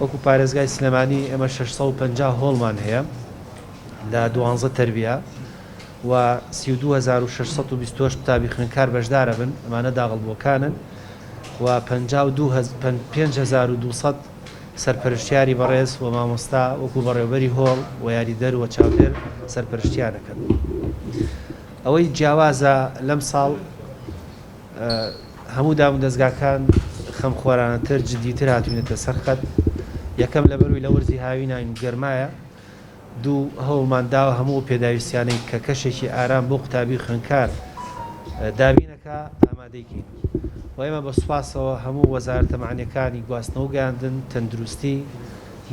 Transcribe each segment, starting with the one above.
وەکو پارێزگای سلێمانی ئێمە 650 هۆڵمان هەیە لە 12 تەربیە و 32628 قوتابی خوێندکار بەشدارە بن، ئەمانە داغڵبووەکانن و 5200 سەرپەرشتیاری بەڕێز و مامۆستا وەکو بەڕێوەبەری هۆڵ و یاریدەر و چاودێر سەرپەرشتیانەکەن. ئەوەی جیاوازە لەم ساڵ هەموو دام و دەستگاکان خەمخۆرانەتر جدیتر هاتوونێتە سەرخەت. یەکەم لەبەروی لە وەرزی هاوینین گەرمایە، دوو هەوڵمان داوە هەموو پێداویستیانەی کە کەشێکی ئارام بۆ قوتابی خوێندکار دابینەکە ئامادەیکەین. و ئێمە بە سوپاسەوە هەموو وەزارەتە معنیەکانی گواستنەوە گەیاندن، تەندروستی،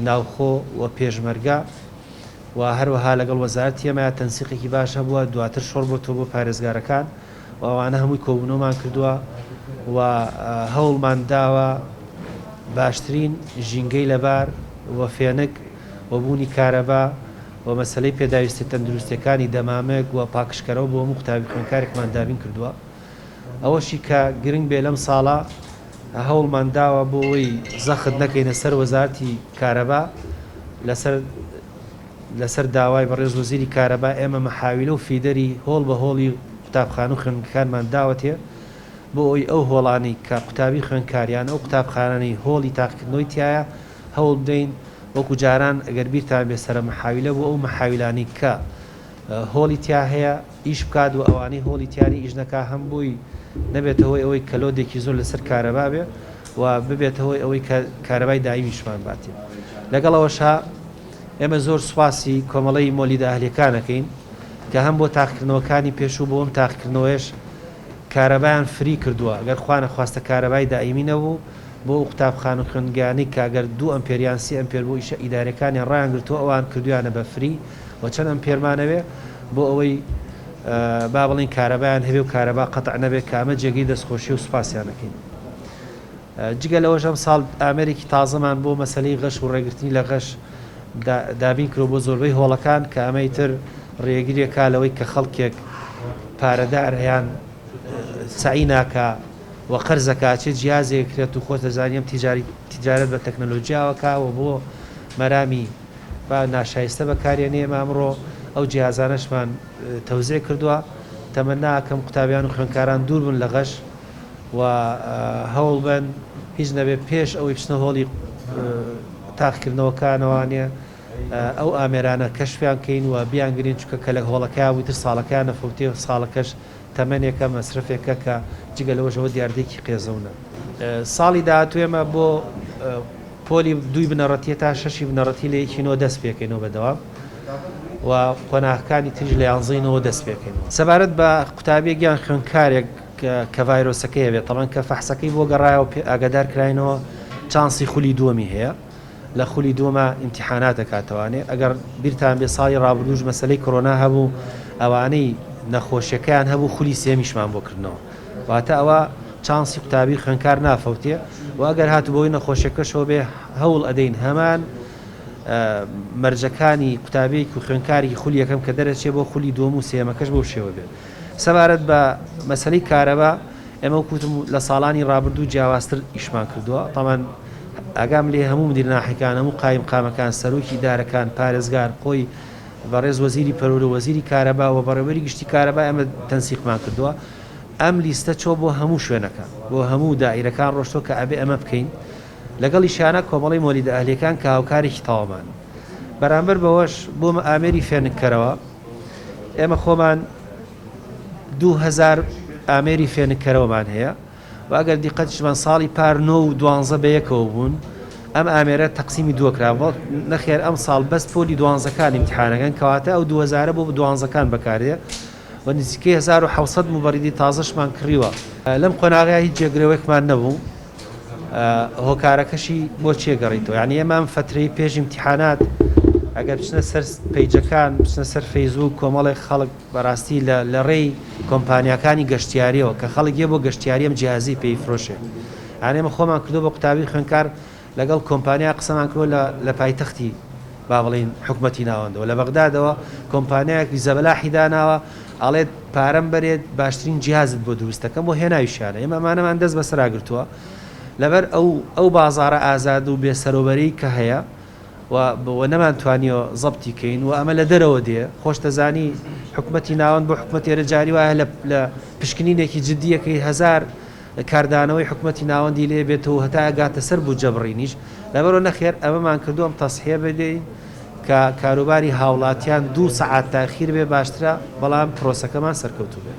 ناوخۆ و پێشمەرگە و هەروەها لەگەڵ وەزارەتی ئێمە تەنسیقێکی باشە بووە، دواتر شۆڕ بۆتەوە بۆ پارێزگارەکان و ئەوانە هەمووی کۆبوونەوەمان کردووە و هەوڵمان داوە باشترین ژینگەی لەبار و فێنک و بوونی کارەبا و مەسلەی پێداویستی تەندروستیەکانی دەمامەک و پاکشکەرەوە بۆ هەموو قوتابی خوێندکارێکمان دابین کردووە. ئەوەشی کە گرنگ بێ لەم ساڵە هەوڵمان داوە بۆ ئەوەی زەخت نەکەینە سەر وەزارەتی کارەبا لەسەر داوای بەڕێز وەزیری کارەبا ئێمە مەحاویلە و فیدەری هۆڵ بە هۆڵی قوتابخانە و خوێندکارمان داوەتێ بۆ ئەوی ئەو هۆڵانی کە قوتابی خوێندکاریان ئەو قوتابخانەی هۆڵی تاقیکردنەوەی تایە هەوڵ بدەین وەکو جاران ئەگەر بیرتان بێ سەر مەحاویلە بۆ ئەو مەحاویلانی کە هۆڵی تیا هەیە ئیش بکات و ئەوانەی هۆڵی تیانی ئیش نەکا هەم بووی نەبێتەوەی ئەوەی کەلۆدێکی زۆر لەسەر کارەبا بێ و ببێتەوەی ئەوەی کارەبای دایمیشمان باتێ. لەگەڵەوەشا ئێمە زۆر سوپاسی کۆمەڵەی مۆلیدە ئەهلیەکانەکەین کە هەم بۆ تاقیکردنەوەکانی پێشوو بۆ ئەم تاقیکردنەوەیش کارەبایان فری کردووە. ئەگەر خوا نەخواستە کارەبای دائیمی نەبوو بۆ قوتابخانە و خوێندنگانی کە ئەگەر 2 ئەمپێریان 3 ئەمپێر بۆ ئیشە ئیدارەکانیان ڕایانگرتووە ئەوان کردویانە بە فری و چەند ئەمپێرمانەوێ بۆ ئەوەی با بڵین کارەبایان هەبێ و کارەبا قەتع نەبێت کە ئەمە جێگەی دەستخۆشی و سوپاسیانەکەین. جگە لەوەش ئەم ساڵ ئامێرێکی تازەمان بۆ مەسلەی غەش و ڕێگرتنی لە غەش دابین کرۆ بۆ زۆربەی هۆڵەکان کە ئەمەی تر ڕێگیرێکا لەوەی کە خەڵکێک پارەدار هەیان سعی ناکە و قەرزەکە چێ جیازێکرێت و خۆتە زانیم تیجارەت بە تەکنەلۆژیاوەکەوە بۆ مەرامی با ناشایستە بەکارێنێ ئەمڕۆ ئەو جیازانەشمان تەوزێ کردووە. تەمەناکەم قوتابیان و خوێندکاران دوور بن لە غەش و هەوڵ بن هیچ نەبێ پێش ئەوەی بچنە هۆڵی تاقیکردنەوەکانەوانێ ئەو ئامێرانە کەشفیان کەین و بیانگرین چکە کە لە هۆڵەکە وتر ساڵەکان نەفەوتێ ساڵەکەش تەمەنێکە مەسرفێکە کە جگە لەوەشەوە دیاردێکی قێزەونە. ساڵی داهاتوێمە بۆ پۆلی 2 بنەڕەتیە تا 6 بنەڕەتی لە یەکینەوە دەست پێکەینەوە بەدەوام و قۆناغەکانی تریژ لە 11ەوە دەست پێکەینەوە. سەبارەت بە قوتابیەکیان خوێندکارێک کە ڤایرۆسەکەی هەبێت تەڵەن کە فەحسەکەی بۆ گەڕایەوە ئاگادار کراینەوە چانسی خولی دووەمی هەیە، لە خولی دووەمە ئیمتیحانات دەکاتەوانێ. ئەگەر بیرتان بێ ساڵی ڕابردووش مەسەلەی کۆرۆنا هەبوو ئەوانەی نەخۆشیەکەیان هەبوو خولی سێمیشمان بۆ کردنەوە واتە ئەوە چانسی قوتابی خوێندکار نافەوتێ و ئەگەر هاتو بۆی نەخۆشیەکەشەوە بێ هەوڵ ئەدەین هەمان مەرجەکانی قوتابیەکی و خوێندکاری خولی یەکەم کە دەرەچێ بۆ خولی دووەم و سێمەکەش بۆ شێوە بێت. سەبارەت بە مەسەلەی کارەبا ئێمە وەکوتم لە ساڵانی ڕابردوو جیاوازتر ئیشمان کردووە. تەمان ئاگام لێ هەموو مدیر ناحەکان هەموو قایم قامەکان سەرۆکی دارەکان پارێزگار خۆی بەڕێز وەزیری پەروەردە وەزیری کارەبا و بەڕێوەبەری گشتی کارەبا ئەمە تەنسیقمان کردووە. ئەم لیستە چۆ بۆ هەموو شوێنەکان بۆ هەموو دائیرەکان ڕۆشتۆ کە ئەبێ ئەمە بکەین. لەگەڵی شانە کۆمەڵی مۆلیدە ئەهلیەکان کە هاوکارێکی تەواومان بەرامبەر بەوەش بۆ ئامێری فێنکەرەوە ئێمە خۆمان 2000 ئامێری فێنکەرەوەمان هەیە و ئەگەر دیقەتشمان ساڵی پار 9 و 12 بەیەکەوە بوون ئەم ئامێرە تەقسیمی دووەکراوە. نەخێر ئەم ساڵ بەست پۆلی 12کان ئیمتیحانەکەن کەواتە ئەو 2000 بۆ 12کان بەکارێ و نزیکەی 1700 مبەریدی تازەشمان کڕیوە. لەم قۆناغەیە هیچ جێگرەوەیەکمان نەبوو هۆکارەکەشی بۆ چێگەڕیتەوە. یعنی ئێمە ئەم فترەی پێش ئیمتیحانات ئەگەر بچنە سەر پەیجەکان بچنە سەر فەیسبوک کۆمەڵی خەڵک بەڕاستی لە ڕێی کۆمپانیەکانی گەشتیاریەوە کە خەڵک یە بۆ گەشتیاری ئەم جیهازی پێی فرۆشێ. یعنی ئێمە خۆمان کردو بە قوتابی خوێندکار لەگەڵ کۆمپانیا قسەمان کردوە لە پایتەختی با بڵین حکومەتی ناوەندەوە لە بەغدادەوە کۆمپانیایەکی زەبەلاحی داناوە ئاڵێت پارەم بەرێت باشترین جیهازت بۆ دروستەکەم بۆ هێناویشیانە. ئێمە ئەمانەمان دەست بەسەراگرتووە لەبەر ئەو بازارە ئازاد و بێسەرۆبەری کە هەیە و نەمانتوانیەوە زەبتی کەین و ئەمە لە دەرەوە دێ خۆش دەزانی حکوومەتی ناوەند بۆ حکوومەت ئێرە جاری وایە لە پشکنینێکی جددیەکەی هزار کاردانەوەی حکوومەتی ناوەندی لێ بێتەوە هەتا ئەگاتە سەر بوو جەبڕینیش لەبەرەوە نەخێر ئەمەمان کردووەم تەسحیە بدەین کە کاروباری هاوڵاتیان 2 سەعات تاخیر بێ باشترە بەڵام پرۆسەکەمان سەرکەوتوو بێت.